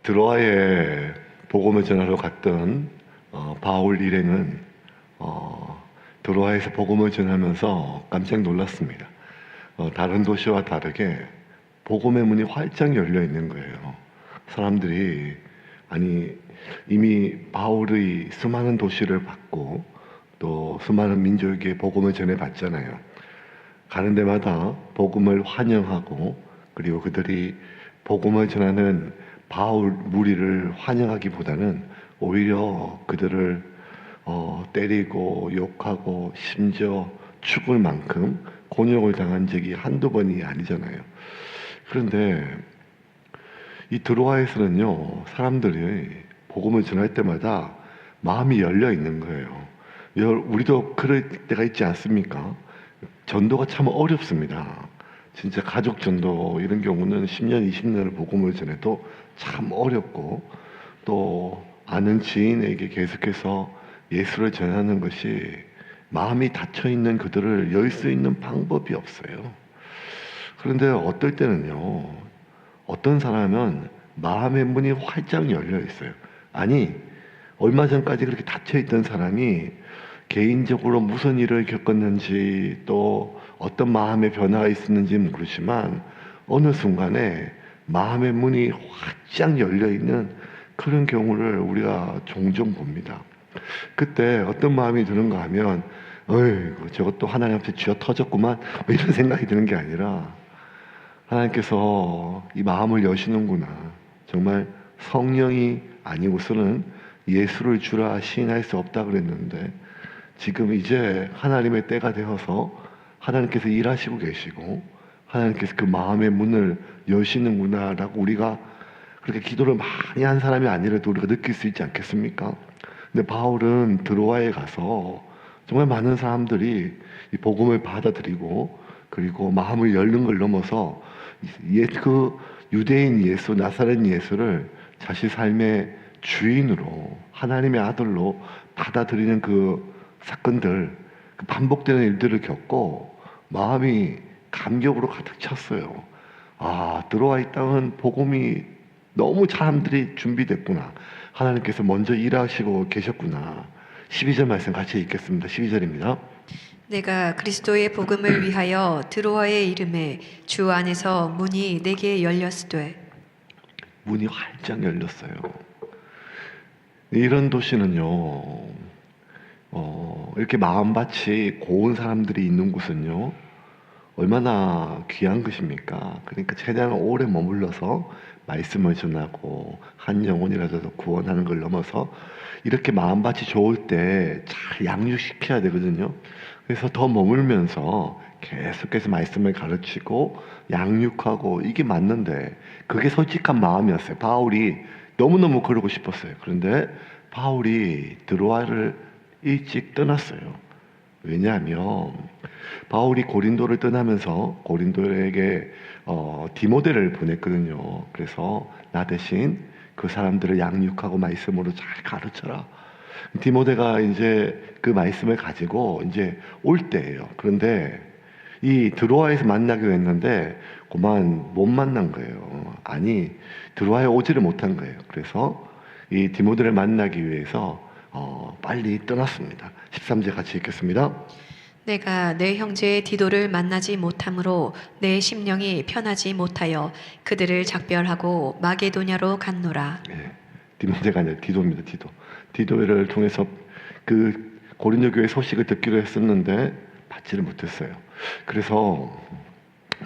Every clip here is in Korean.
드로아에 복음을 전하러 갔던 바울 일행은 드로아에서 복음을 전하면서 깜짝 놀랐습니다. 다른 도시와 다르게 복음의 문이 활짝 열려 있는 거예요. 사람들이 이미 바울의 수많은 도시를 받고 또 수많은 민족에게 복음을 전해봤잖아요. 가는 데마다 복음을 환영하고, 그리고 그들이 복음을 전하는 바울 무리를 환영하기보다는 오히려 그들을 때리고 욕하고 심지어 죽을 만큼 곤욕을 당한 적이 한두 번이 아니잖아요. 그런데 이 드로아에서는요, 사람들이 복음을 전할 때마다 마음이 열려 있는 거예요. 우리도 그럴 때가 있지 않습니까? 전도가 참 어렵습니다. 진짜 가족 전도 이런 경우는 10년, 20년을 복음을 전해도 참 어렵고, 또 아는 지인에게 계속해서 예수를 전하는 것이 마음이 닫혀있는 그들을 열 수 있는 방법이 없어요. 그런데 어떨 때는요, 어떤 사람은 마음의 문이 활짝 열려 있어요. 얼마 전까지 그렇게 닫혀있던 사람이 개인적으로 무슨 일을 겪었는지, 또 어떤 마음의 변화가 있었는지 모르지만 어느 순간에 마음의 문이 활짝 열려있는 그런 경우를 우리가 종종 봅니다. 그때 어떤 마음이 드는가 하면, 어이구, 저것도 하나님 앞에 쥐어 터졌구만, 이런 생각이 드는 게 아니라, 하나님께서 이 마음을 여시는구나, 정말 성령이 아니고서는 예수를 주라 시인할 수 없다 그랬는데, 지금 이제 하나님의 때가 되어서 하나님께서 일하시고 계시고 하나님께서 그 마음의 문을 여시는구나 라고 우리가 그렇게 기도를 많이 한 사람이 아니라도 우리가 느낄 수 있지 않겠습니까? 근데 바울은 드로아에 가서 정말 많은 사람들이 이 복음을 받아들이고, 그리고 마음을 열는 걸 넘어서 그 유대인 예수, 나사렛 예수를 자신 삶의 주인으로, 하나님의 아들로 받아들이는 그 사건들, 그 반복되는 일들을 겪고 마음이 감격으로 가득 찼어요. 드로아 이 땅은 복음이 너무 사람들이 준비됐구나, 하나님께서 먼저 일하시고 계셨구나. 12절 말씀 같이 읽겠습니다. 12절입니다. 내가 그리스도의 복음을 위하여 드로아의 이름에 주 안에서 문이 내게 열렸으되. 문이 활짝 열렸어요. 이런 도시는요, 이렇게 마음밭이 고운 사람들이 있는 곳은요, 얼마나 귀한 것입니까? 그러니까 최대한 오래 머물러서 말씀을 전하고 한 영혼이라도 구원하는 걸 넘어서 이렇게 마음밭이 좋을 때 잘 양육시켜야 되거든요. 그래서 더 머물면서 계속해서 말씀을 가르치고 양육하고, 이게 맞는데 그게 솔직한 마음이었어요. 바울이 너무너무 그러고 싶었어요. 그런데 바울이 드로아를 일찍 떠났어요. 왜냐하면 바울이 고린도를 떠나면서 고린도에게 디모데를 보냈거든요. 그래서 나 대신 그 사람들을 양육하고 말씀으로 잘 가르쳐라. 디모데가 이제 그 말씀을 가지고 이제 올 때예요. 그런데 이 드로아에서 만나기로 했는데 그만 못 만난 거예요. 드로아에 오지를 못한 거예요. 그래서 이 디모데를 만나기 위해서 빨리 떠났습니다. 13절 같이 읽겠습니다. 내가 내 형제 디도를 만나지 못함으로 내 심령이 편하지 못하여 그들을 작별하고 마게도냐로 갔노라. 네, 디모데가 아니라 디도입니다. 디도를 통해서 그 고린도 교회 소식을 듣기로 했었는데 받지를 못했어요. 그래서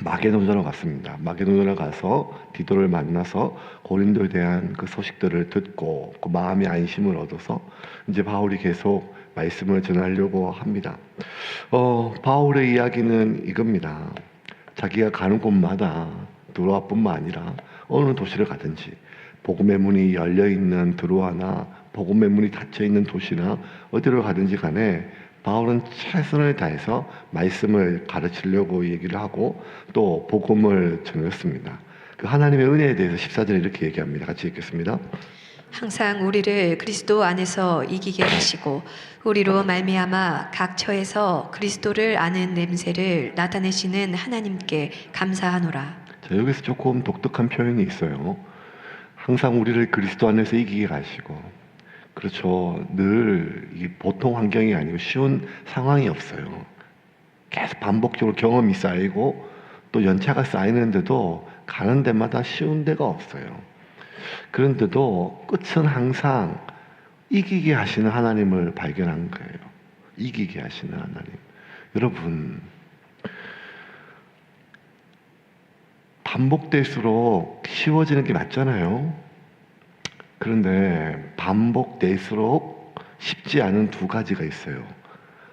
마게도냐로 갔습니다. 마게도냐로 가서 디도를 만나서 고린도에 대한 그 소식들을 듣고 그 마음의 안심을 얻어서 이제 바울이 계속 말씀을 전하려고 합니다. 바울의 이야기는 이겁니다. 자기가 가는 곳마다 드로아뿐만 아니라 어느 도시를 가든지 복음의 문이 열려있는 드로아나 복음의 문이 닫혀있는 도시나 어디로 가든지 간에 바울은 최선을 다해서 말씀을 가르치려고 얘기를 하고 또 복음을 전했습니다. 그 하나님의 은혜에 대해서 14절에 이렇게 얘기합니다. 같이 읽겠습니다. 항상 우리를 그리스도 안에서 이기게 하시고 우리로 말미암아 각 처에서 그리스도를 아는 냄새를 나타내시는 하나님께 감사하노라. 자, 여기서 조금 독특한 표현이 있어요. 항상 우리를 그리스도 안에서 이기게 하시고, 그렇죠. 늘 이게 보통 환경이 아니고 쉬운 상황이 없어요. 계속 반복적으로 경험이 쌓이고 또 연차가 쌓이는데도 가는 데마다 쉬운 데가 없어요. 그런데도 끝은 항상 이기게 하시는 하나님을 발견한 거예요. 이기게 하시는 하나님. 여러분, 반복될수록 쉬워지는 게 맞잖아요. 그런데 반복될수록 쉽지 않은 두 가지가 있어요.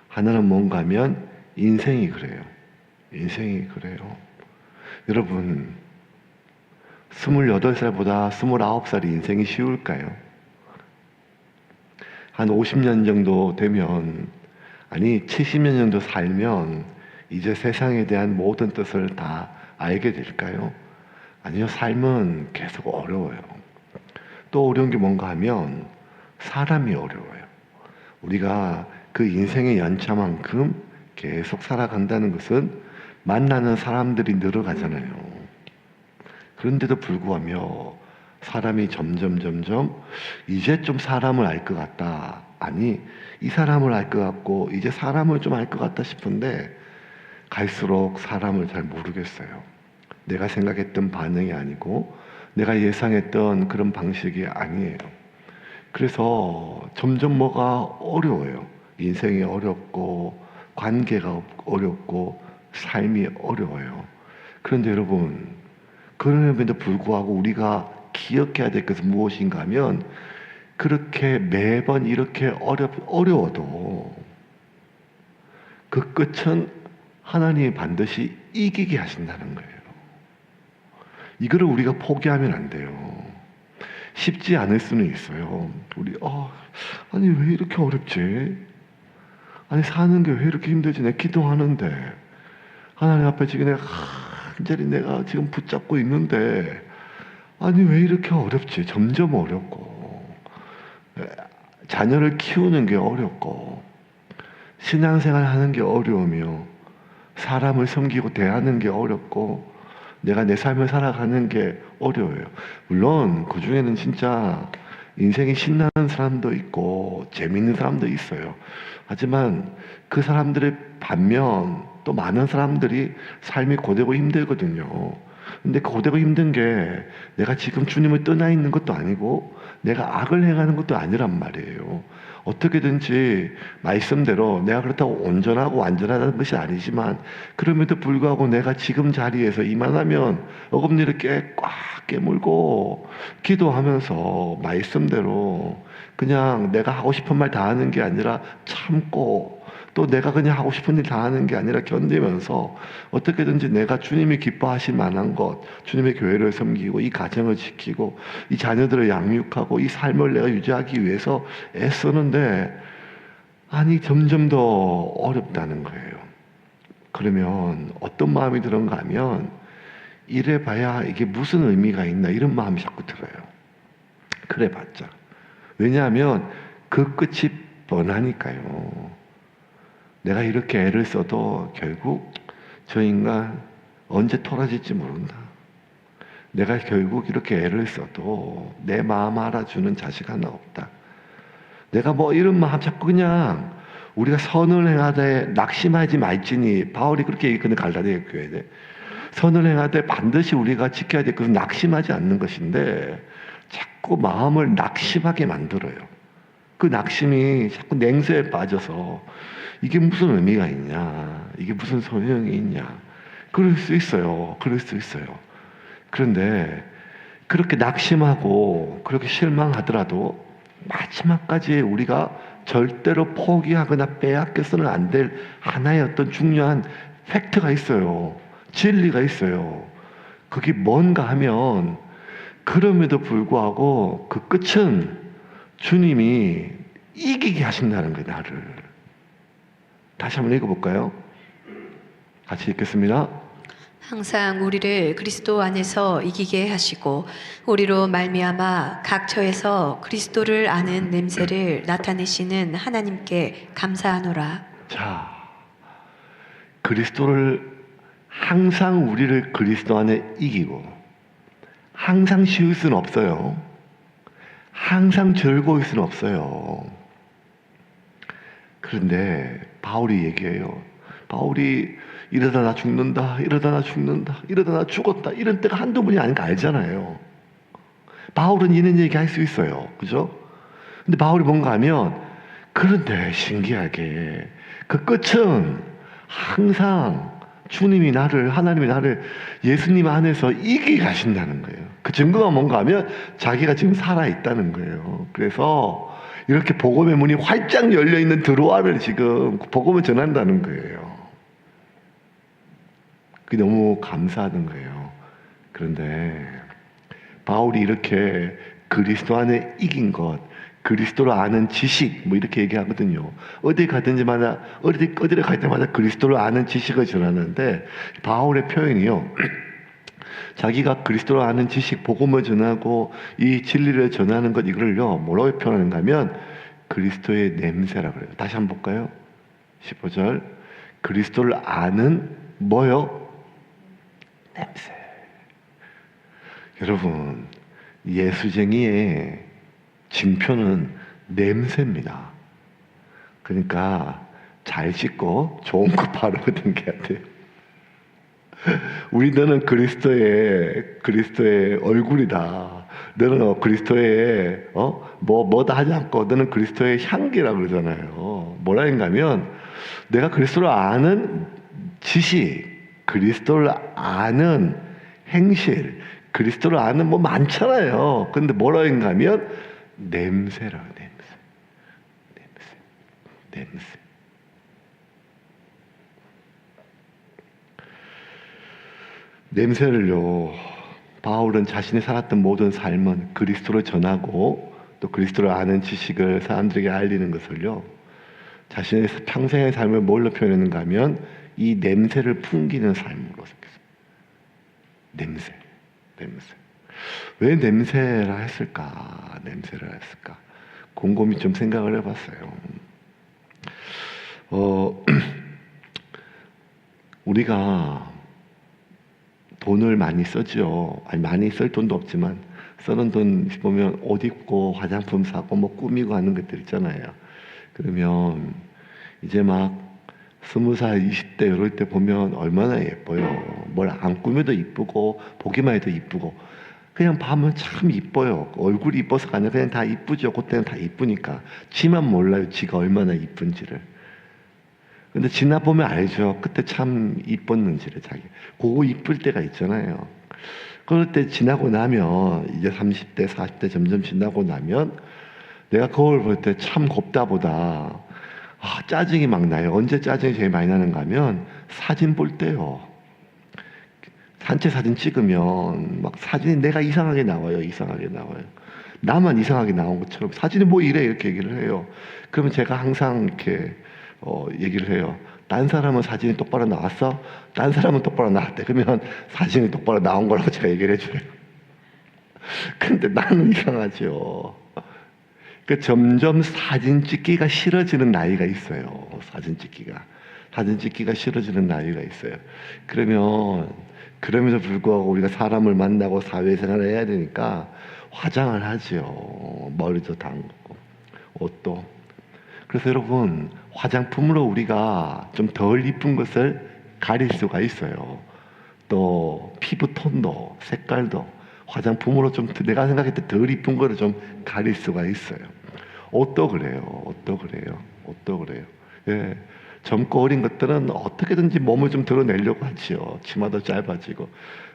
하나는 뭔가 하면 인생이 그래요. 인생이 그래요. 여러분, 28살보다 29살이 인생이 쉬울까요? 한 50년 정도 되면, 아니 70년 정도 살면 이제 세상에 대한 모든 뜻을 다 알게 될까요? 아니요, 삶은 계속 어려워요. 또 어려운 게 뭔가 하면 사람이 어려워요. 우리가 그 인생의 연차만큼 계속 살아간다는 것은 만나는 사람들이 늘어가잖아요. 그런데도 불구하고 사람이 점점 이제 좀 사람을 알 것 같다. 아니, 이 사람을 알 것 같고 이제 사람을 좀 알 것 같다 싶은데 갈수록 사람을 잘 모르겠어요. 내가 생각했던 반응이 아니고 내가 예상했던 그런 방식이 아니에요. 그래서 점점 뭐가 어려워요. 인생이 어렵고 관계가 어렵고 삶이 어려워요. 그런데 여러분, 그럼에도 불구하고 우리가 기억해야 될 것은 무엇인가 하면 그렇게 매번 이렇게 어려워도 그 끝은 하나님이 반드시 이기게 하신다는 거예요. 이거를 우리가 포기하면 안 돼요. 쉽지 않을 수는 있어요. 우리 아니 왜 이렇게 어렵지? 아니 사는 게 왜 이렇게 힘들지? 내가 기도하는데 하나님 앞에 지금 내가 간절히 내가 지금 붙잡고 있는데 아니 왜 이렇게 어렵지? 점점 어렵고 자녀를 키우는 게 어렵고 신앙생활 하는 게 어려우며 사람을 섬기고 대하는 게 어렵고 내가 내 삶을 살아가는 게 어려워요. 물론 그 중에는 진짜 인생이 신나는 사람도 있고 재밌는 사람도 있어요. 하지만 그 사람들의 반면 또 많은 사람들이 삶이 고되고 힘들거든요. 근데 그 고되고 힘든 게 내가 지금 주님을 떠나 있는 것도 아니고 내가 악을 행하는 것도 아니란 말이에요. 어떻게든지 말씀대로 내가 그렇다고 온전하고 완전하다는 것이 아니지만 그럼에도 불구하고 내가 지금 자리에서 이만하면 어금니를 꽉 깨물고 기도하면서 말씀대로 그냥 내가 하고 싶은 말 다 하는 게 아니라 참고 또 내가 그냥 하고 싶은 일 다 하는 게 아니라 견디면서 어떻게든지 내가 주님이 기뻐하실 만한 것, 주님의 교회를 섬기고 이 가정을 지키고 이 자녀들을 양육하고 이 삶을 내가 유지하기 위해서 애쓰는데 아니 점점 더 어렵다는 거예요. 그러면 어떤 마음이 드는가 하면 이래봐야 이게 무슨 의미가 있나 이런 마음이 자꾸 들어요. 그래봤자. 왜냐하면 그 끝이 뻔하니까요. 내가 이렇게 애를 써도 결국 저 인간 언제 토라질지 모른다. 내가 결국 이렇게 애를 써도 내 마음 알아주는 자식 하나 없다. 내가 뭐 이런 마음 자꾸 그냥 우리가 선을 행하되 낙심하지 말지니 바울이 그렇게 얘기했거든요. 갈라디아 교회에. 선을 행하되 반드시 우리가 지켜야 될 것은 낙심하지 않는 것인데 자꾸 마음을 낙심하게 만들어요. 그 낙심이 자꾸 냉소에 빠져서 이게 무슨 의미가 있냐, 이게 무슨 소용이 있냐, 그럴 수 있어요. 그럴 수 있어요. 그런데 그렇게 낙심하고 그렇게 실망하더라도 마지막까지 우리가 절대로 포기하거나 빼앗겨서는 안 될 하나의 어떤 중요한 팩트가 있어요. 진리가 있어요. 그게 뭔가 하면 그럼에도 불구하고 그 끝은 주님이 이기게 하신다는 거예요. 나를. 다시 한번 읽어볼까요? 같이 읽겠습니다. 항상 우리를 그리스도 안에서 이기게 하시고 우리로 말미암아 각처에서 그리스도를 아는 냄새를 나타내시는 하나님께 감사하노라. 자, 그리스도를 항상 우리를 그리스도 안에 이기고 항상 쉬울 수는 없어요. 항상 즐거울 수는 없어요. 그런데 바울이 얘기해요. 바울이 이러다 나 죽는다, 이러다 나 죽는다, 이러다 나 죽었다, 이런 때가 한두 번이 아닌 거 알잖아요. 바울은 이런 얘기 할 수 있어요. 그죠? 근데 바울이 뭔가 하면, 그런데 신기하게 그 끝은 항상 하나님이 나를 예수님 안에서 이기게 가신다는 거예요. 그 증거가 뭔가 하면 자기가 지금 살아있다는 거예요. 그래서 이렇게 복음의 문이 활짝 열려있는 드로아를 지금 복음을 전한다는 거예요. 그게 너무 감사하던 거예요. 그런데 바울이 이렇게 그리스도 안에 이긴 것, 그리스도를 아는 지식, 뭐 이렇게 얘기하거든요. 어딜 갈 때마다 그리스도를 아는 지식을 전하는데, 바울의 표현이요. 자기가 그리스도를 아는 지식, 복음을 전하고 이 진리를 전하는 것, 이거를요, 뭐라고 표현하는가 하면 그리스도의 냄새라고 그래요. 다시 한번 볼까요? 15절. 그리스도를 아는 뭐요? 냄새. 여러분, 예수쟁이의 징표는 냄새입니다. 그러니까 잘 씻고 좋은 거 바르고 다녀야 돼요. 너는 그리스도의 얼굴이다. 너는 그리스도의 뭐다 하지 않고 너는 그리스도의 향기라고 그러잖아요. 뭐라는가 하면 내가 그리스도를 아는 지식, 그리스도를 아는 행실, 그리스도를 아는 뭐 많잖아요. 근데 뭐라는가 하면 냄새라고. 냄새. 냄새를요, 바울은 자신이 살았던 모든 삶은 그리스도를 전하고 또 그리스도를 아는 지식을 사람들에게 알리는 것을요, 자신의 평생의 삶을 뭘로 표현했는가 하면 이 냄새를 풍기는 삶으로 생겼습니다. 냄새. 왜 냄새라 했을까? 곰곰이 좀 생각을 해봤어요. 우리가 돈을 많이 쓰죠. 많이 쓸 돈도 없지만 쓰는 돈 보면 옷 입고 화장품 사고 뭐 꾸미고 하는 것들 있잖아요. 그러면 이제 막 20살, 20대 이럴 때 보면 얼마나 예뻐요. 뭘 안 꾸며도 이쁘고 보기만 해도 이쁘고 그냥 보면 참 이뻐요. 얼굴이 이뻐서가 아니라 그냥 다 이쁘죠. 그때는 다 이쁘니까. 지만 몰라요. 지가 얼마나 이쁜지를. 근데 지나보면 알죠. 그때 참 이뻤는지를 자기. 그거 이쁠 때가 있잖아요. 그럴 때 지나고 나면 이제 30대, 40대 점점 지나고 나면 내가 거울 볼 때 참 곱다 보다. 짜증이 막 나요. 언제 짜증이 제일 많이 나는가 하면 사진 볼 때요. 단체 사진 찍으면 막 사진이 내가 이상하게 나와요. 나만 이상하게 나온 것처럼 사진이 뭐 이래 이렇게 얘기를 해요. 그러면 제가 항상 이렇게 얘기를 해요. 딴 사람은 사진이 똑바로 나왔어? 딴 사람은 똑바로 나왔대. 그러면 사진이 똑바로 나온 거라고 제가 얘기를 해줘요. 근데 나는 이상하죠. 점점 사진 찍기가 싫어지는 나이가 있어요. 사진 찍기가 싫어지는 나이가 있어요. 그럼에도 불구하고 우리가 사람을 만나고 사회생활을 해야 되니까 화장을 하죠. 머리도 담그고 옷도. 그래서 여러분, 화장품으로 우리가 좀 덜 이쁜 것을 가릴 수가 있어요. 또 피부 톤도 색깔도 화장품으로 좀 내가 생각할 때 덜 이쁜 거를 좀 가릴 수가 있어요. 옷도 그래요. 예. 젊고 어린 것들은 어떻게든지 몸을 좀 드러내려고 하지요. 치마도 짧아지고.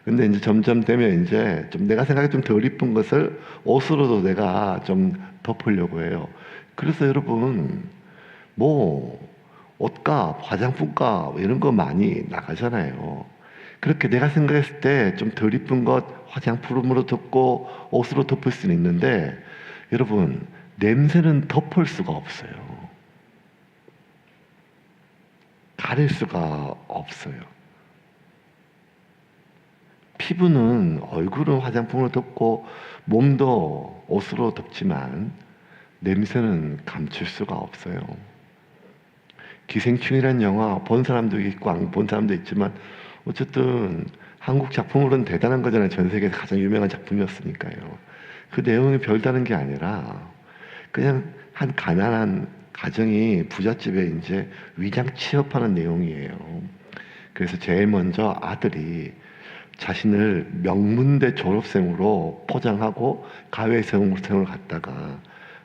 근데 이제 점점 되면 이제 좀 내가 생각해 좀 덜 이쁜 것을 옷으로도 내가 좀 덮으려고 해요. 그래서 여러분, 옷값, 화장품값 이런 거 많이 나가잖아요. 그렇게 내가 생각했을 때 좀 덜 이쁜 것 화장품으로 덮고 옷으로 덮을 수는 있는데 여러분, 냄새는 덮을 수가 없어요. 가릴 수가 없어요. 피부는 얼굴은 화장품으로 덮고 몸도 옷으로 덮지만 냄새는 감출 수가 없어요. 기생충이라는 영화 본 사람도 있고 안 본 사람도 있지만 어쨌든 한국 작품으로는 대단한 거잖아요. 전 세계에서 가장 유명한 작품이었으니까요. 그 내용이 별다른 게 아니라 그냥 한 가난한 가정이 부잣집에 이제 위장 취업하는 내용이에요. 그래서 제일 먼저 아들이 자신을 명문대 졸업생으로 포장하고 가외생을 갔다가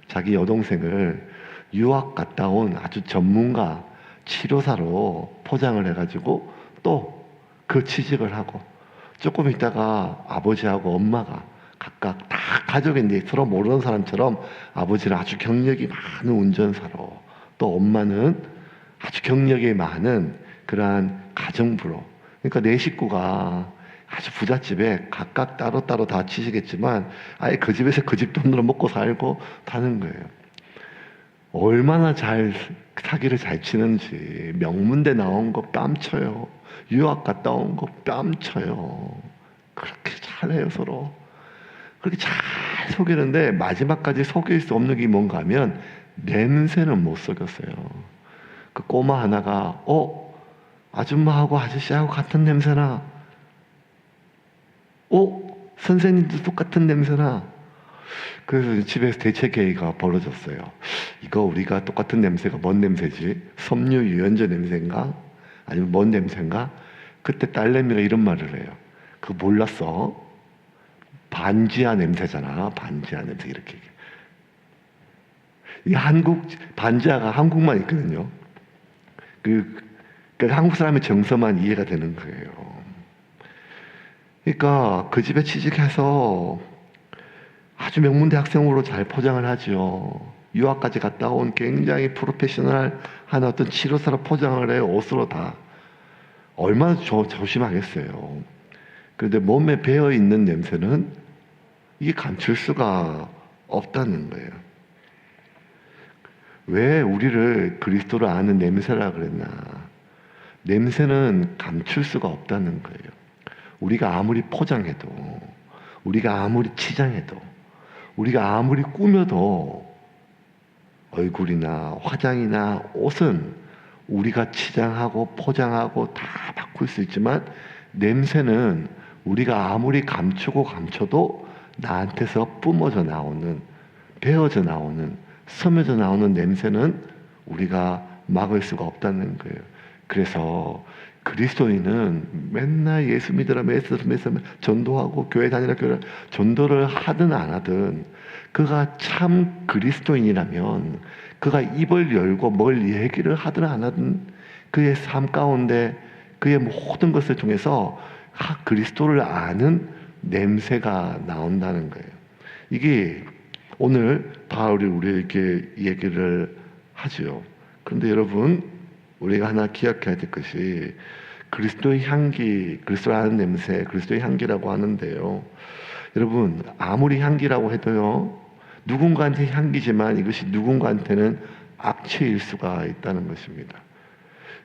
자기 여동생을 유학 갔다 온 아주 전문가 치료사로 포장을 해가지고 또 그 취직을 하고 조금 있다가 아버지하고 엄마가 각각 다 가족인데 서로 모르는 사람처럼 아버지는 아주 경력이 많은 운전사로 또 엄마는 아주 경력이 많은 그러한 가정부로 그러니까 네 식구가 아주 부잣집에 각각 따로따로 다 취직했지만 아예 그 집에서 그 집 돈으로 먹고 살고 사는 거예요. 얼마나 잘 사기를 잘 치는지 명문대 나온 거 뺨쳐요. 유학 갔다 온 거 뺨쳐요. 그렇게 잘해요 서로. 그렇게 잘 속이는데 마지막까지 속일 수 없는 게 뭔가 하면 냄새는 못 속였어요. 그 꼬마 하나가 아줌마하고 아저씨하고 같은 냄새나 선생님도 똑같은 냄새나 그래서 집에서 대책회의가 벌어졌어요. 이거 우리가 똑같은 냄새가 뭔 냄새지? 섬유 유연제 냄새인가? 아니면 뭔 냄새인가? 그때 딸내미가 이런 말을 해요. 그거 몰랐어? 반지하 냄새잖아. 반지하 냄새 이렇게. 이 반지하가 한국만 있거든요. 그러니까 한국 사람의 정서만 이해가 되는 거예요. 그러니까 그 집에 취직해서 아주 명문대 학생으로 잘 포장을 하죠. 유학까지 갔다 온 굉장히 프로페셔널한 어떤 치료사로 포장을 해요. 옷으로 다. 얼마나 조심하겠어요. 그런데 몸에 배어있는 냄새는 이게 감출 수가 없다는 거예요. 왜 우리를 그리스도를 아는 냄새라 그랬나? 냄새는 감출 수가 없다는 거예요. 우리가 아무리 포장해도, 우리가 아무리 치장해도, 우리가 아무리 꾸며도 얼굴이나 화장이나 옷은 우리가 치장하고 포장하고 다 바꿀 수 있지만 냄새는 우리가 아무리 감추고 감춰도 나한테서 뿜어져 나오는, 배어져 나오는, 스며져 나오는 냄새는 우리가 막을 수가 없다는 거예요. 그래서 그리스도인은 맨날 예수 믿으라 전도하고 교회 다니라 교회 전도를 하든 안 하든 그가 참 그리스도인이라면 그가 입을 열고 뭘 얘기를 하든 안 하든 그의 삶 가운데 그의 모든 것을 통해서 그리스도를 아는 냄새가 나온다는 거예요. 이게 오늘 바울이 우리에게 얘기를 하죠. 그런데 여러분 우리가 하나 기억해야 될 것이 그리스도의 향기, 그리스도를 아는 냄새, 그리스도의 향기라고 하는데요. 여러분 아무리 향기라고 해도요. 누군가한테 향기지만 이것이 누군가한테는 악취일 수가 있다는 것입니다.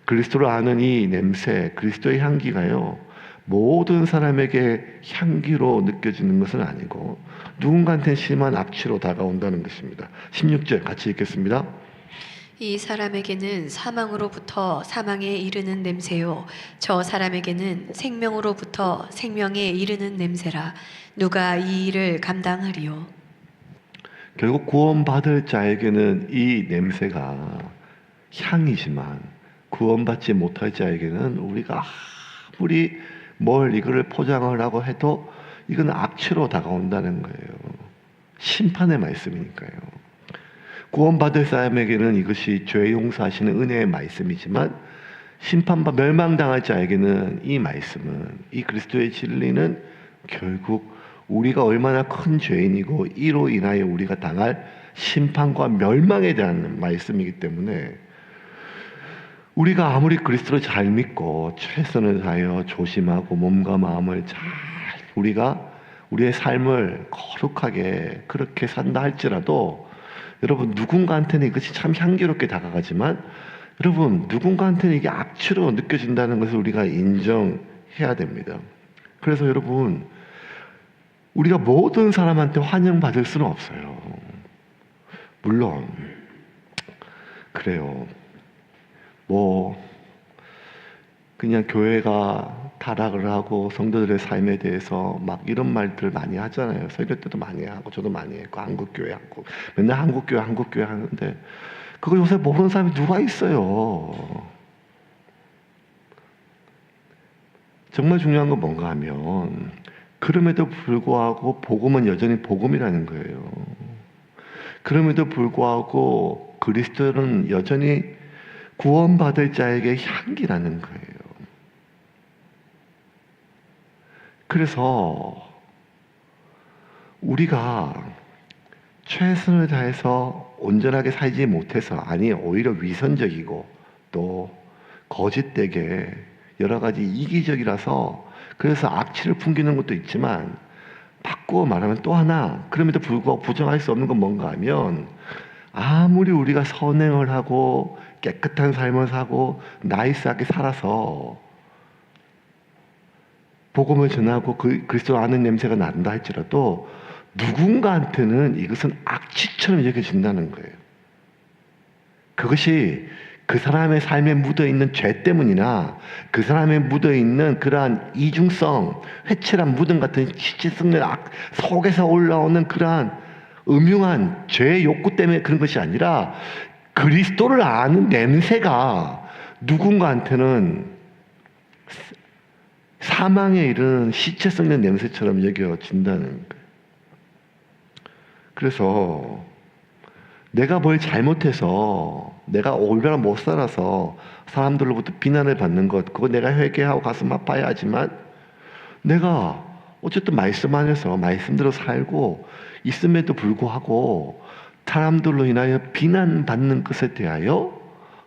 그리스도를 아는 이 냄새, 그리스도의 향기가요. 모든 사람에게 향기로 느껴지는 것은 아니고 누군가한테는 심한 악취로 다가온다는 것입니다. 16절 같이 읽겠습니다. 이 사람에게는 사망으로부터 사망에 이르는 냄새요 저 사람에게는 생명으로부터 생명에 이르는 냄새라 누가 이 일을 감당하리요. 결국 구원받을 자에게는 이 냄새가 향이지만 구원받지 못할 자에게는 우리가 아무리 뭘 이거를 포장을 하고 해도 이건 악취로 다가온다는 거예요. 심판의 말씀이니까요. 구원받을 사람에게는 이것이 죄 용서하시는 은혜의 말씀이지만 심판받 멸망당할 자에게는 이 말씀은 이 그리스도의 진리는 결국 우리가 얼마나 큰 죄인이고 이로 인하여 우리가 당할 심판과 멸망에 대한 말씀이기 때문에 우리가 아무리 그리스도를 잘 믿고 최선을 다하여 조심하고 몸과 마음을 잘 우리가 우리의 삶을 거룩하게 그렇게 산다 할지라도 여러분 누군가한테는 이것이 참 향기롭게 다가가지만 여러분 누군가한테는 이게 악취로 느껴진다는 것을 우리가 인정해야 됩니다. 그래서 여러분 우리가 모든 사람한테 환영받을 수는 없어요. 물론 그래요. 그냥 교회가 타락을 하고 성도들의 삶에 대해서 막 이런 말들을 많이 하잖아요. 설교 때도 많이 하고 저도 많이 했고 한국교회 하고 맨날 한국교회 하는데 그거 요새 모르는 사람이 누가 있어요. 정말 중요한 건 뭔가 하면 그럼에도 불구하고 복음은 여전히 복음이라는 거예요. 그럼에도 불구하고 그리스도는 여전히 구원받을 자에게 향기라는 거예요. 그래서 우리가 최선을 다해서 온전하게 살지 못해서, 아니 오히려 위선적이고 또 거짓되게 여러 가지 이기적이라서 그래서 악취를 풍기는 것도 있지만, 바꾸어 말하면 또 하나 그럼에도 불구하고 부정할 수 없는 건 뭔가 하면 아무리 우리가 선행을 하고 깨끗한 삶을 사고 나이스하게 살아서 복음을 전하고 그리스도 아는 냄새가 난다 할지라도 누군가한테는 이것은 악취처럼 여겨진다는 거예요. 그것이 그 사람의 삶에 묻어있는 죄 때문이나 그 사람에 묻어있는 그러한 이중성, 회칠한 무덤 같은 시치성의 속에서 올라오는 그러한 음흉한 죄의 욕구 때문에 그런 것이 아니라 그리스도를 아는 냄새가 누군가한테는 사망에 이르는 시체 썩는 냄새처럼 여겨진다는 거예요. 그래서 내가 뭘 잘못해서 내가 얼마나 못 살아서 사람들로부터 비난을 받는 것, 그거 내가 회개하고 가슴 아파야 하지만 내가 어쨌든 말씀 안에서 말씀대로 살고 있음에도 불구하고 사람들로 인하여 비난받는 것에 대하여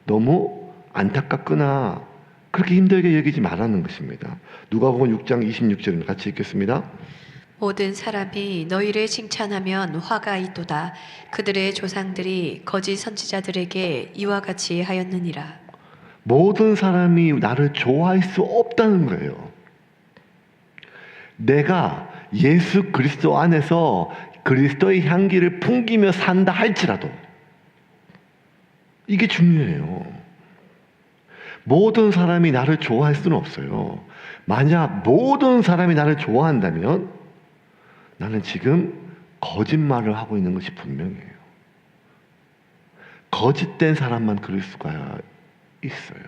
너무 안타깝거나 그렇게 힘들게 여기지 말라는 것입니다. 누가복음 6장 26절입니다. 같이 읽겠습니다. 모든 사람이 너희를 칭찬하면 화가 있도다. 그들의 조상들이 거짓 선지자들에게 이와 같이 하였느니라. 모든 사람이 나를 좋아할 수 없다는 거예요. 내가 예수 그리스도 안에서 그리스도의 향기를 풍기며 산다 할지라도 이게 중요해요. 모든 사람이 나를 좋아할 수는 없어요. 만약 모든 사람이 나를 좋아한다면 나는 지금 거짓말을 하고 있는 것이 분명해요. 거짓된 사람만 그럴 수가 있어요.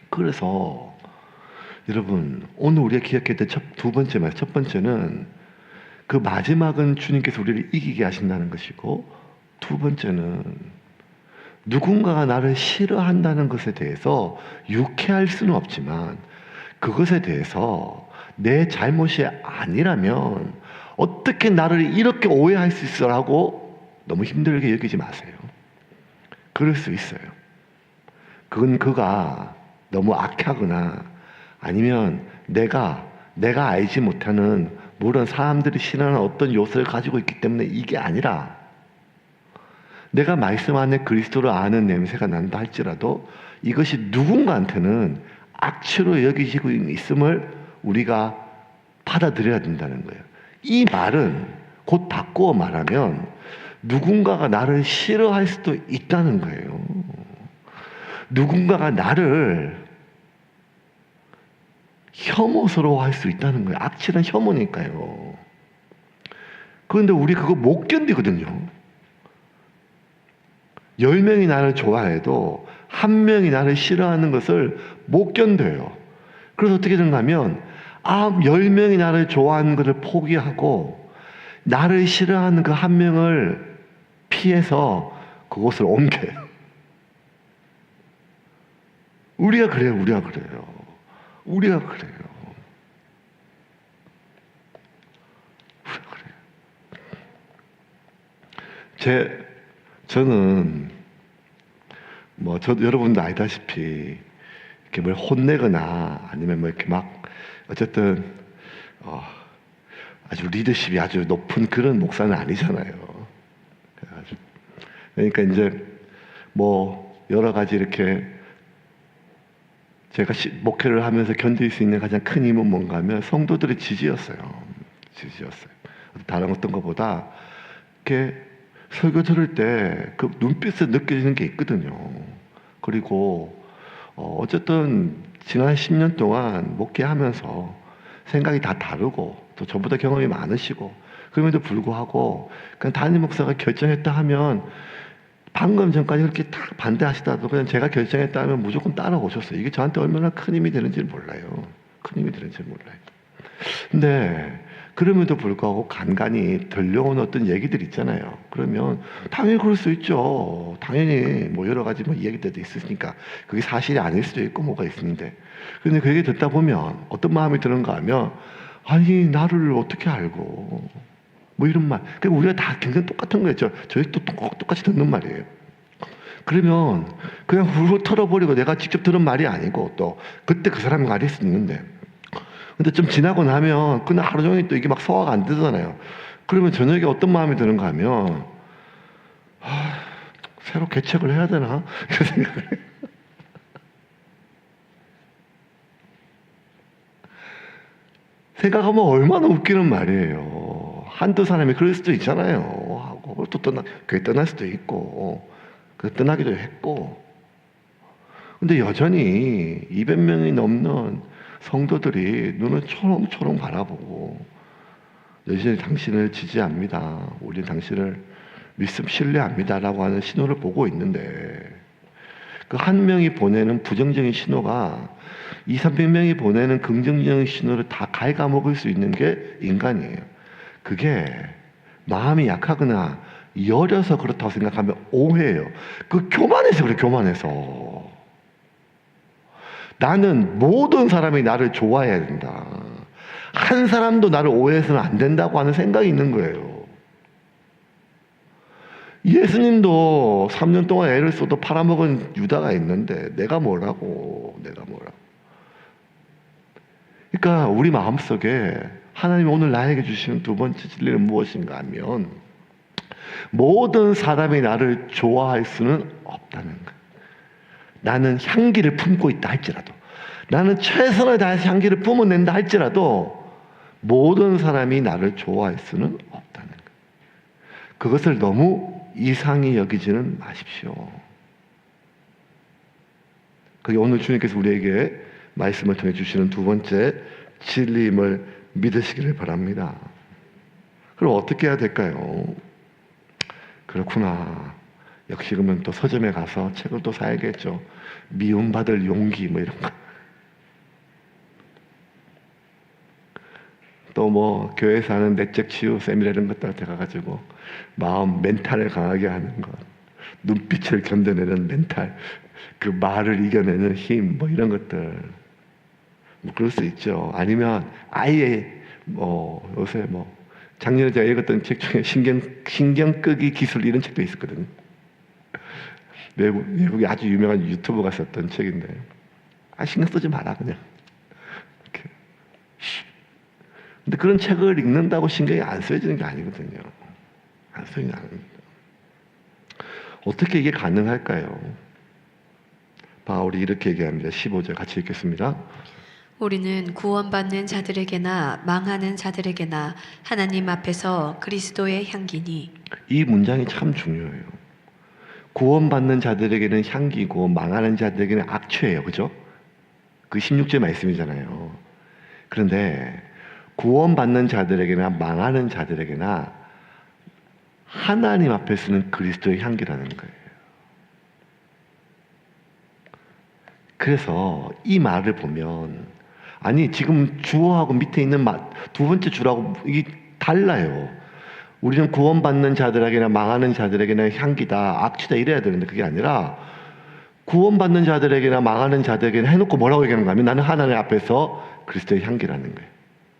그래서 여러분, 오늘 우리가 기억해야 될 두 번째 말, 첫 번째는 그 마지막은 주님께서 우리를 이기게 하신다는 것이고, 두 번째는 누군가가 나를 싫어한다는 것에 대해서 유쾌할 수는 없지만 그것에 대해서 내 잘못이 아니라면 어떻게 나를 이렇게 오해할 수 있어라고 너무 힘들게 여기지 마세요. 그럴 수 있어요. 그건 그가 너무 악하거나 아니면 내가 알지 못하는 물론 사람들이 싫어하는 어떤 요소를 가지고 있기 때문에 이게 아니라 내가 말씀 안에 그리스도를 아는 냄새가 난다 할지라도 이것이 누군가한테는 악취로 여기지고 있음을 우리가 받아들여야 된다는 거예요. 이 말은 곧 바꾸어 말하면 누군가가 나를 싫어할 수도 있다는 거예요. 누군가가 나를 혐오스러워할 수 있다는 거예요. 악취는 혐오니까요. 그런데 우리 그거 못 견디거든요. 10명이 나를 좋아해도 1명이 나를 싫어하는 것을 못 견뎌요. 그래서 어떻게 되는가 하면 10명이 나를 좋아하는 것을 포기하고 나를 싫어하는 그 1명을 피해서 그곳을 옮겨요. 우리가 그래요. 저는 저도 여러분도 알다시피 이렇게 뭘 혼내거나 아니면 이렇게 막 어쨌든 아주 리더십이 아주 높은 그런 목사는 아니잖아요. 그러니까 이제 여러 가지 이렇게 제가 목회를 하면서 견딜 수 있는 가장 큰 힘은 뭔가 하면 성도들의 지지였어요. 다른 어떤 것보다 이렇게 설교 들을 때 그 눈빛에 느껴지는 게 있거든요. 그리고 어쨌든 지난 10년 동안 목회하면서 생각이 다 다르고 또 저보다 경험이 많으시고 그럼에도 불구하고 그냥 담임 목사가 결정했다 하면 방금 전까지 그렇게 딱 반대하시다도 그냥 제가 결정했다 하면 무조건 따라오셨어요. 이게 저한테 얼마나 큰 힘이 되는지 몰라요. 큰 힘이 되는지 몰라요. 근데 그럼에도 불구하고 간간히 들려오는 어떤 얘기들 있잖아요. 그러면 당연히 그럴 수 있죠. 당연히 뭐 여러 가지 뭐 이야기들도 있으니까 그게 사실이 아닐 수도 있고 뭐가 있는데, 근데 그 얘기 듣다 보면 어떤 마음이 드는가 하면 아니 나를 어떻게 알고 뭐 이런 말. 그러니까 우리가 다 굉장히 똑같은 거였죠. 저희도 똑같이 듣는 말이에요. 그러면 그냥 훌훌 털어버리고 내가 직접 들은 말이 아니고 또 그때 그 사람이 말일 수 있는데, 근데 좀 지나고 나면 그날 하루 종일 또 이게 막 소화가 안 되잖아요. 그러면 저녁에 어떤 마음이 드는가 하면 새로 개척을 해야 되나? 그 생각을 해요. 생각하면 얼마나 웃기는 말이에요. 한두 사람이 그럴 수도 있잖아요. 하고 또 교회 떠날 수도 있고 떠나기도 했고. 근데 여전히 200명이 넘는 성도들이 눈을 초롱초롱 바라보고 여전히 당신을 지지합니다. 우리 당신을 믿음 신뢰합니다. 라고 하는 신호를 보고 있는데, 그 한 명이 보내는 부정적인 신호가 200~300명이 보내는 긍정적인 신호를 다 갉아먹을 수 있는 게 인간이에요. 그게 마음이 약하거나 여려서 그렇다고 생각하면 오해예요. 그 교만해서 그래, 교만해서. 나는 모든 사람이 나를 좋아해야 된다. 한 사람도 나를 오해해서는 안 된다고 하는 생각이 있는 거예요. 예수님도 3년 동안 애를 써도 팔아먹은 유다가 있는데 내가 뭐라고. 그러니까 우리 마음속에 하나님이 오늘 나에게 주시는 두 번째 진리는 무엇인가 하면 모든 사람이 나를 좋아할 수는 없다는 거예요. 나는 향기를 품고 있다 할지라도, 나는 최선을 다해서 향기를 뿜어낸다 할지라도 모든 사람이 나를 좋아할 수는 없다는 거예요. 그것을 너무 이상히 여기지는 마십시오. 그게 오늘 주님께서 우리에게 말씀을 통해 주시는 두 번째 진리임을 믿으시기를 바랍니다. 그럼 어떻게 해야 될까요? 그렇구나. 역시 그러면 또 서점에 가서 책을 또 사야겠죠. 미움받을 용기 뭐 이런 거. 또 뭐 교회에서 하는 내적 치유 세미나 이런 것들한테 가가지고 마음 멘탈을 강하게 하는 것, 눈빛을 견뎌내는 멘탈, 그 말을 이겨내는 힘 뭐 이런 것들 뭐 그럴 수 있죠. 아니면 아예 뭐 요새 뭐 작년에 제가 읽었던 책 중에 신경 끄기 기술 이런 책도 있었거든요. 외국에 아주 유명한 유튜버가 썼던 책인데, 신경 쓰지 마라 그냥. 이렇게. 근데 그런 책을 읽는다고 신경이 안 쓰여지는 게 아니거든요. 안 쓰이는 게 아닙니다. 어떻게 이게 가능할까요? 바울이 이렇게 얘기합니다. 15절 같이 읽겠습니다. 우리는 구원받는 자들에게나 망하는 자들에게나 하나님 앞에서 그리스도의 향기니. 이 문장이 참 중요해요. 구원받는 자들에게는 향기고 망하는 자들에게는 악취예요. 그죠? 그 16절 말씀이잖아요. 그런데 구원받는 자들에게나 망하는 자들에게나 하나님 앞에서는 그리스도의 향기라는 거예요. 그래서 이 말을 보면, 아니 지금 주어하고 밑에 있는 두 번째 주라고 이게 달라요. 우리는 구원받는 자들에게나 망하는 자들에게나 향기다, 악취다 이래야 되는데 그게 아니라 구원받는 자들에게나 망하는 자들에게나 해놓고 뭐라고 얘기하는가 하면 나는 하나님 앞에서 그리스도의 향기라는 거예요.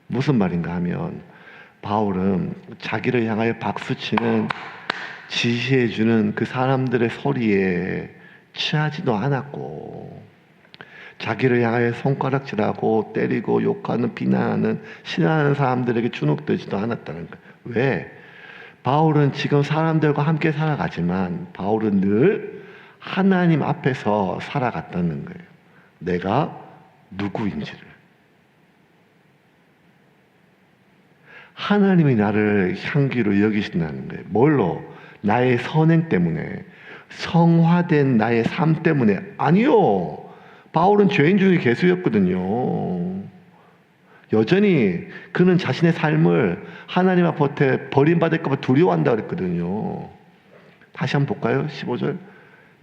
무슨 말인가 하면 바울은 자기를 향하여 박수치는, 지시해주는 그 사람들의 소리에 취하지도 않았고, 자기를 향하여 손가락질하고 때리고 욕하는, 비난하는, 신하는 사람들에게 주눅들지도 않았다는 거예요. 왜? 바울은 지금 사람들과 함께 살아가지만 바울은 늘 하나님 앞에서 살아갔다는 거예요. 내가 누구인지를. 하나님이 나를 향기로 여기신다는 거예요. 뭘로? 나의 선행 때문에, 성화된 나의 삶 때문에. 아니요. 바울은 죄인 중에 괴수였거든요. 여전히 그는 자신의 삶을 하나님 앞에 버림받을까 봐 두려워한다 그랬거든요. 다시 한번 볼까요? 15절.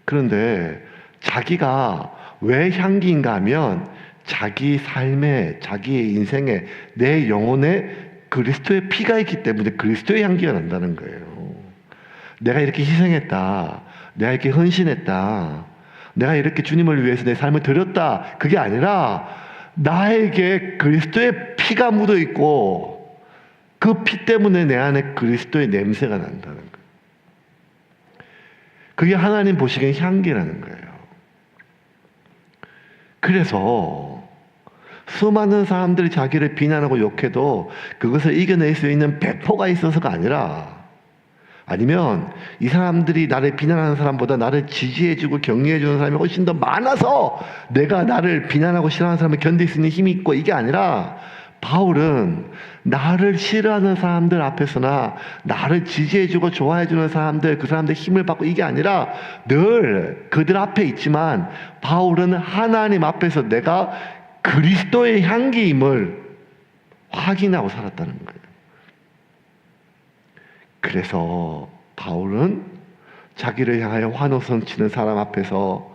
그런데 자기가 왜 향기인가 하면 자기 삶에, 자기의 인생에, 내 영혼에 그리스도의 피가 있기 때문에 그리스도의 향기가 난다는 거예요. 내가 이렇게 희생했다, 내가 이렇게 헌신했다, 내가 이렇게 주님을 위해서 내 삶을 드렸다, 그게 아니라 나에게 그리스도의 피가 묻어 있고 그 피 때문에 내 안에 그리스도의 냄새가 난다는 거예요. 그게 하나님 보시기엔 향기라는 거예요. 그래서 수많은 사람들이 자기를 비난하고 욕해도 그것을 이겨낼 수 있는 배포가 있어서가 아니라, 아니면 이 사람들이 나를 비난하는 사람보다 나를 지지해주고 격려해주는 사람이 훨씬 더 많아서 내가 나를 비난하고 싫어하는 사람을 견딜 수 있는 힘이 있고, 이게 아니라 바울은 나를 싫어하는 사람들 앞에서나 나를 지지해주고 좋아해주는 사람들, 그 사람들 힘을 받고, 이게 아니라 늘 그들 앞에 있지만 바울은 하나님 앞에서 내가 그리스도의 향기임을 확인하고 살았다는 거예요. 그래서 바울은 자기를 향하여 환호성 치는 사람 앞에서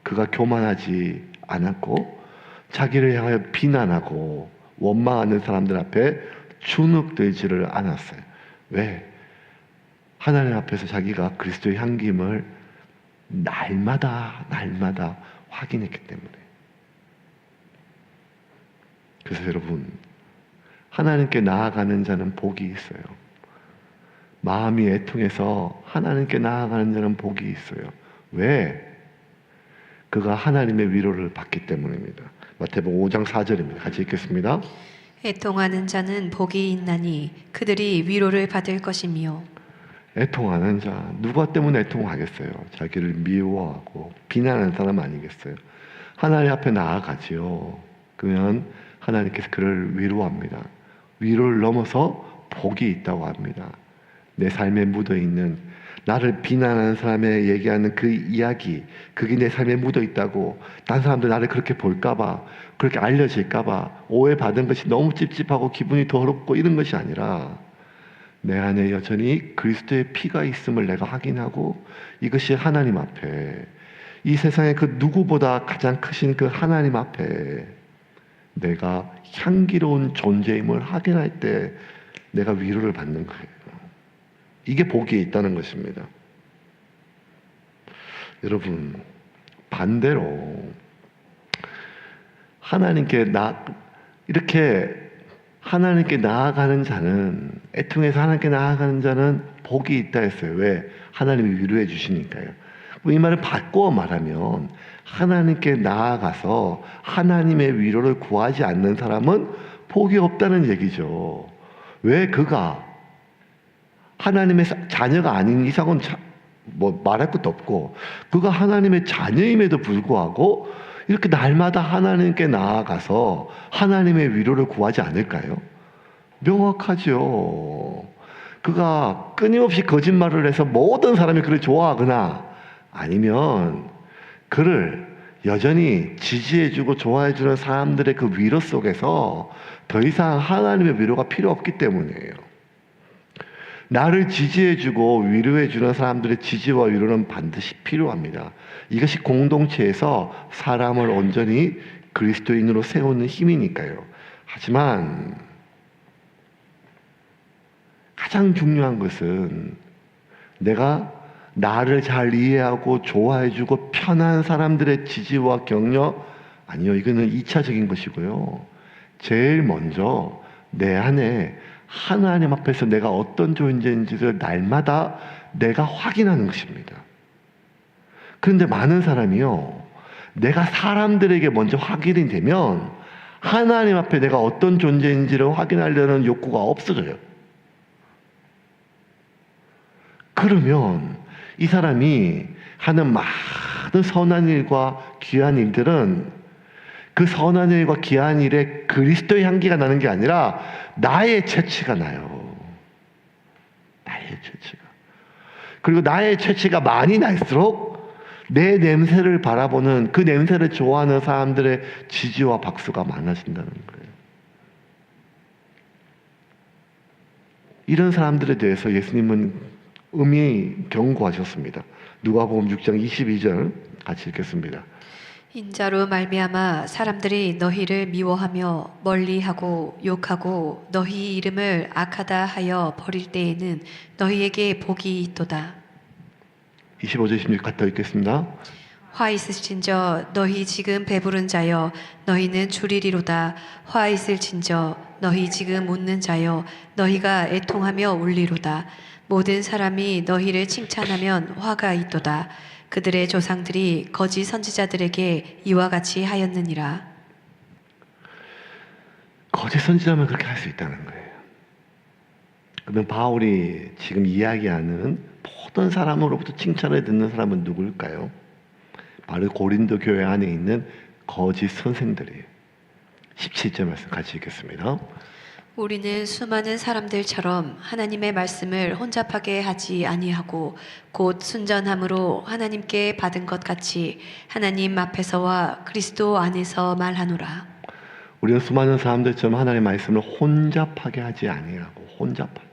그가 교만하지 않았고, 자기를 향하여 비난하고 원망하는 사람들 앞에 주눅들지를 않았어요. 왜? 하나님 앞에서 자기가 그리스도의 향기임을 날마다 확인했기 때문에. 그래서 여러분, 하나님께 나아가는 자는 복이 있어요. 마음이 애통해서 하나님께 나아가는 자는 복이 있어요. 왜? 그가 하나님의 위로를 받기 때문입니다. 마태복음 5장 4절입니다. 같이 읽겠습니다. 애통하는 자는 복이 있나니 그들이 위로를 받을 것이며. 애통하는 자, 누가 때문에 애통하겠어요? 자기를 미워하고 비난하는 사람 아니겠어요? 하나님 앞에 나아가지요. 그러면 하나님께서 그를 위로합니다. 위로를 넘어서 복이 있다고 합니다. 내 삶에 묻어있는, 나를 비난하는 사람의 얘기하는 그 이야기, 그게 내 삶에 묻어있다고 다른 사람들 나를 그렇게 볼까봐, 그렇게 알려질까봐 오해받은 것이 너무 찝찝하고 기분이 더럽고 이런 것이 아니라, 내 안에 여전히 그리스도의 피가 있음을 내가 확인하고, 이것이 하나님 앞에, 이 세상에 그 누구보다 가장 크신 그 하나님 앞에 내가 향기로운 존재임을 확인할 때 내가 위로를 받는 거예요. 이게 복이 있다는 것입니다. 여러분, 반대로 이렇게 하나님께 나아가는 자는, 애통해서 하나님께 나아가는 자는 복이 있다 했어요. 왜? 하나님이 위로해 주시니까요. 이 말을 바꿔 말하면, 하나님께 나아가서 하나님의 위로를 구하지 않는 사람은 복이 없다는 얘기죠. 왜? 그가 하나님의 자녀가 아닌 이상은 뭐 말할 것도 없고, 그가 하나님의 자녀임에도 불구하고 이렇게 날마다 하나님께 나아가서 하나님의 위로를 구하지 않을까요? 명확하죠. 그가 끊임없이 거짓말을 해서 모든 사람이 그를 좋아하거나, 아니면 그를 여전히 지지해주고 좋아해주는 사람들의 그 위로 속에서 더 이상 하나님의 위로가 필요 없기 때문이에요. 나를 지지해주고 위로해주는 사람들의 지지와 위로는 반드시 필요합니다. 이것이 공동체에서 사람을 온전히 그리스도인으로 세우는 힘이니까요. 하지만 가장 중요한 것은, 내가 나를 잘 이해하고 좋아해주고 편한 사람들의 지지와 격려, 아니요, 이거는 2차적인 것이고요. 제일 먼저 내 안에 하나님 앞에서 내가 어떤 존재인지를 날마다 내가 확인하는 것입니다. 그런데 많은 사람이요, 내가 사람들에게 먼저 확인이 되면 하나님 앞에 내가 어떤 존재인지를 확인하려는 욕구가 없어져요. 그러면 이 사람이 하는 많은 선한 일과 귀한 일들은 그 선한 일과 귀한 일에 그리스도의 향기가 나는 게 아니라 나의 채취가 나요. 나의 채취가. 그리고 나의 채취가 많이 날수록 내 냄새를 바라보는, 그 냄새를 좋아하는 사람들의 지지와 박수가 많아진다는 거예요. 이런 사람들에 대해서 예수님은 음히 경고하셨습니다. 누가복음 6장 22절 같이 읽겠습니다. 인자로 말미암아 사람들이 너희를 미워하며 멀리하고 욕하고 너희 이름을 악하다 하여 버릴 때에는 너희에게 복이 있도다. 25절 26절 갖다 읽겠습니다. 화 있을진저 너희 지금 배부른 자여 너희는 줄이리로다. 화 있을진저 너희 지금 웃는 자여 너희가 애통하며 울리로다. 모든 사람이 너희를 칭찬하면 화가 있도다. 그들의 조상들이 거짓 선지자들에게 이와 같이 하였느니라. 거짓 선지자면 그렇게 할 수 있다는 거예요. 그러면 바울이 지금 이야기하는 모든 사람으로부터 칭찬을 듣는 사람은 누구일까요? 바로 고린도 교회 안에 있는 거짓 선생들이에요. 17절 말씀 같이 읽겠습니다. 우리는 수많은 사람들처럼 하나님의 말씀을 혼잡하게 하지 아니하고 곧 순전함으로 하나님께 받은 것 같이 하나님 앞에서와 그리스도 안에서 말하노라. 우리는 수많은 사람들처럼 하나님의 말씀을 혼잡하게 하지 아니하고 혼잡하게.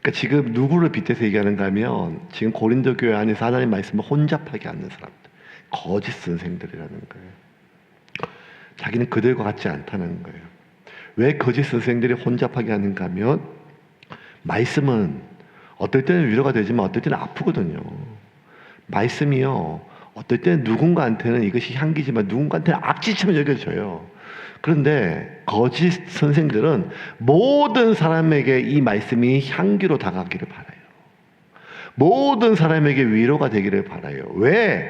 그러니까 지금 누구를 빗대서 얘기하는가 하면 지금 고린도 교회 안에서 하나님의 말씀을 혼잡하게 하는 사람들, 거짓 선생들이라는 거예요. 자기는 그들과 같지 않다는 거예요. 왜 거짓 선생들이 혼잡하게 하는가 하면 말씀은 어떨 때는 위로가 되지만 어떨 때는 아프거든요. 말씀이요, 어떨 때는 누군가한테는 이것이 향기지만 누군가한테는 악취처럼 여겨져요. 그런데 거짓 선생들은 모든 사람에게 이 말씀이 향기로 다가가기를 바라요. 모든 사람에게 위로가 되기를 바라요. 왜?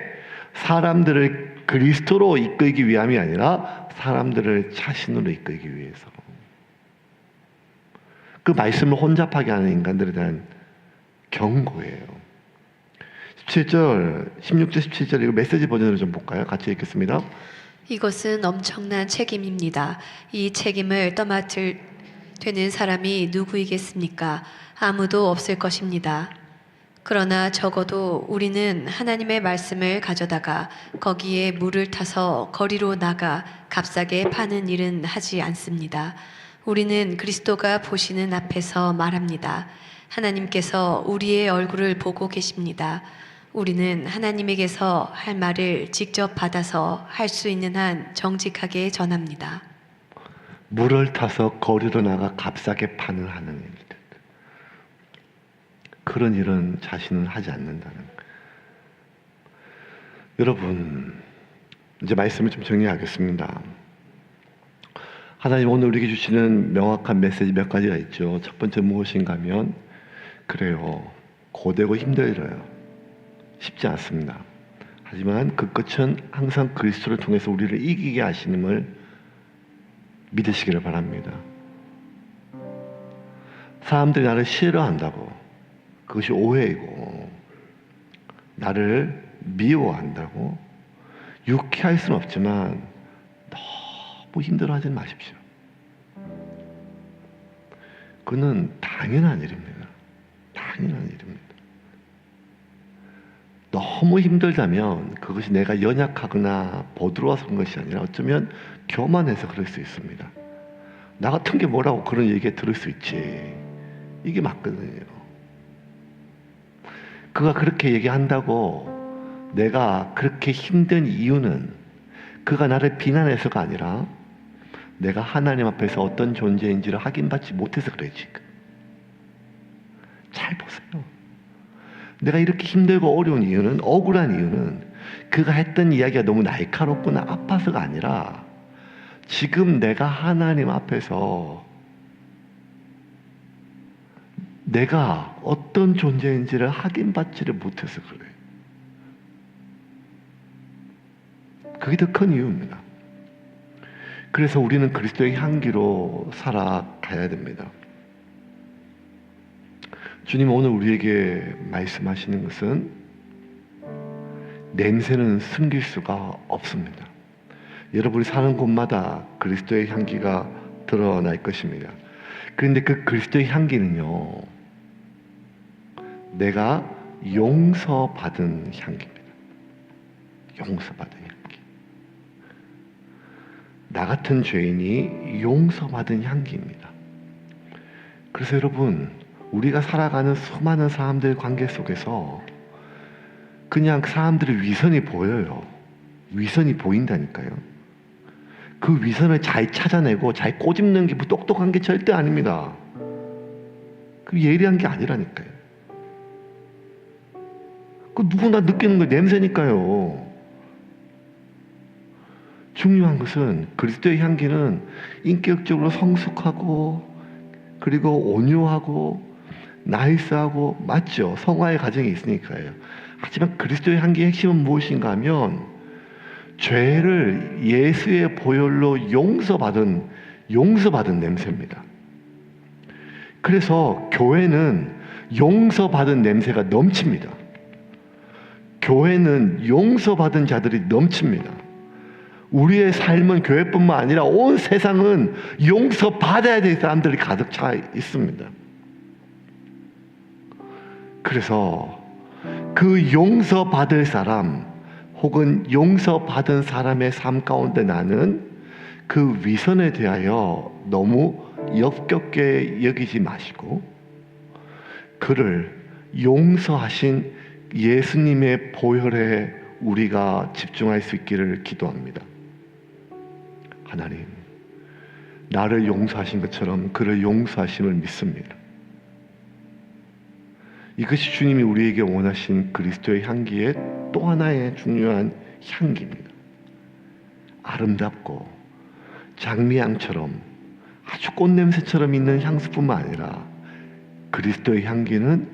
사람들을 그리스도로 이끌기 위함이 아니라 사람들을 자신으로 이끌기 위해서. 그 말씀을 혼잡하게 하는 인간들에 대한 경고예요. 17절, 16절, 17절 이거 메시지 버전으로 좀 볼까요? 같이 읽겠습니다. 이것은 엄청난 책임입니다. 이 책임을 떠맡을 되는 사람이 누구이겠습니까? 아무도 없을 것입니다. 그러나 적어도 우리는 하나님의 말씀을 가져다가 거기에 물을 타서 거리로 나가 값싸게 파는 일은 하지 않습니다. 우리는 그리스도가 보시는 앞에서 말합니다. 하나님께서 우리의 얼굴을 보고 계십니다. 우리는 하나님에게서 할 말을 직접 받아서 할 수 있는 한 정직하게 전합니다. 물을 타서 거리로 나가 값싸게 파는 하는 일들. 그런 일은 자신은 하지 않는다는 거예요. 여러분, 이제 말씀을 좀 정리하겠습니다. 하나님 오늘 우리에게 주시는 명확한 메시지 몇 가지가 있죠. 첫 번째 무엇인가 하면 그래요, 고되고 힘들어요. 쉽지 않습니다. 하지만 그 끝은 항상 그리스도를 통해서 우리를 이기게 하시님을 믿으시기를 바랍니다. 사람들이 나를 싫어한다고, 그것이 오해이고, 나를 미워한다고 유쾌할 수는 없지만 너무 힘들어하지 마십시오. 그는 당연한 일입니다. 당연한 일입니다. 너무 힘들다면 그것이 내가 연약하거나 보드러워서 그런 것이 아니라 어쩌면 교만해서 그럴 수 있습니다. 나 같은 게 뭐라고 그런 얘기 들을 수 있지. 이게 맞거든요. 그가 그렇게 얘기한다고 내가 그렇게 힘든 이유는 그가 나를 비난해서가 아니라 내가 하나님 앞에서 어떤 존재인지를 확인받지 못해서 그래 지금. 잘 보세요. 내가 이렇게 힘들고 어려운 이유는, 억울한 이유는 그가 했던 이야기가 너무 날카롭거나 아파서가 아니라 지금 내가 하나님 앞에서 내가 어떤 존재인지를 확인받지를 못해서 그래. 그게 더 큰 이유입니다. 그래서 우리는 그리스도의 향기로 살아가야 됩니다. 주님 오늘 우리에게 말씀하시는 것은 냄새는 숨길 수가 없습니다. 여러분이 사는 곳마다 그리스도의 향기가 드러날 것입니다. 그런데 그 그리스도의 향기는요, 내가 용서받은 향기입니다. 용서받은 향기. 나 같은 죄인이 용서받은 향기입니다. 그래서 여러분, 우리가 살아가는 수많은 사람들 관계 속에서 그냥 사람들의 위선이 보여요. 위선이 보인다니까요. 그 위선을 잘 찾아내고 잘 꼬집는 게 똑똑한 게 절대 아닙니다. 그 예리한 게 아니라니까요. 그 누구나 느끼는 거 냄새니까요. 중요한 것은 그리스도의 향기는 인격적으로 성숙하고 그리고 온유하고 나이스하고 맞죠. 성화의 과정이 있으니까요. 하지만 그리스도의 향기의 핵심은 무엇인가 하면 죄를 예수의 보혈로 용서받은 냄새입니다. 그래서 교회는 용서받은 냄새가 넘칩니다. 교회는 용서받은 자들이 넘칩니다. 우리의 삶은 교회뿐만 아니라 온 세상은 용서받아야 될 사람들이 가득 차 있습니다. 그래서 그 용서받을 사람 혹은 용서받은 사람의 삶 가운데 나는 그 위선에 대하여 너무 역겹게 여기지 마시고 그를 용서하신 예수님의 보혈에 우리가 집중할 수 있기를 기도합니다. 하나님, 나를 용서하신 것처럼 그를 용서하심을 믿습니다. 이것이 주님이 우리에게 원하신 그리스도의 향기의 또 하나의 중요한 향기입니다. 아름답고 장미향처럼 아주 꽃냄새처럼 있는 향수뿐만 아니라 그리스도의 향기는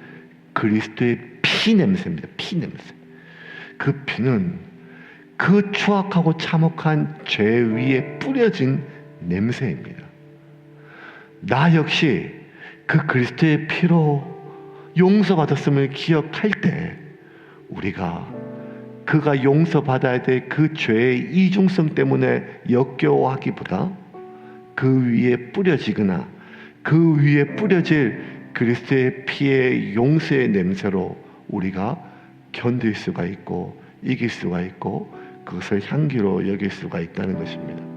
그리스도의 피 냄새입니다. 피 냄새. 그 피는 그 추악하고 참혹한 죄 위에 뿌려진 냄새입니다. 나 역시 그 그리스도의 피로 용서받았음을 기억할 때 우리가 그가 용서받아야 될 그 죄의 이중성 때문에 역겨워하기보다 그 위에 뿌려지거나 그 위에 뿌려질 그리스도의 피의 용서의 냄새로 우리가 견딜 수가 있고 이길 수가 있고 그것을 향기로 여길 수가 있다는 것입니다.